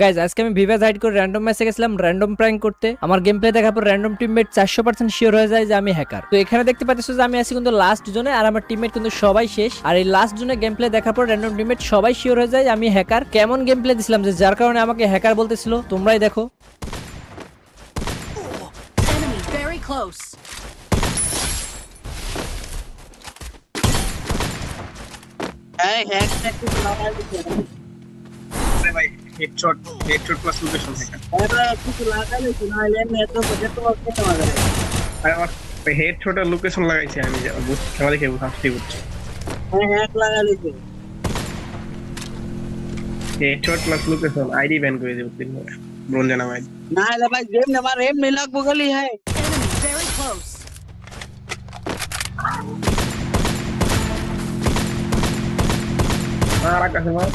Guys আজকে আমি Viva hide করে র্যান্ডম ম্যাচে গেছিলাম র্যান্ডম প্র্যাঙ্ক করতে। আমার গেম প্লে দেখার পর র্যান্ডম টিমমেট 400% শিওর হয়ে যায় যে আমি হ্যাকার। তো এখানে দেখতে পাচ্ছ যে আমি আছি কিন্তু লাস্ট জোনে, আর আমার টিমমেট কিন্তু সবাই শেষ। আর এই লাস্ট জোনে গেম প্লে দেখার পর র্যান্ডম টিমমেট সবাই শিওর হয়ে যায় আমি হ্যাকার। কেমন গেম প্লে দিছিলাম যে যার কারণে আমাকে হ্যাকার বলতেছিল, তোমরাই দেখো। Enemy very close. হ্যাঁ হ্যাক ট্যাক কিছু লাগাই দিচ্ছে अरे भाई हेडशॉट प्लस लोकेशन है এবার কিছু লাগাই দিচ্ছে না এমনি এত প্রজেক্ট করতে হবে अरे और हेडशॉट আর লোকেশন লাগাইছি আমি যা বুঝতে খেলা দেখে বুঝতে বুঝছি হ্যাঁ হ্যাক লাগাই দিচ্ছে headshot plus location ID ban করে দেব তিন ব্রোঞ্জ নাম আইডি না রে ভাই গেম না মার এমনি লাগবো খালি হ্যাঁ Enemy very close. আর কাছে মার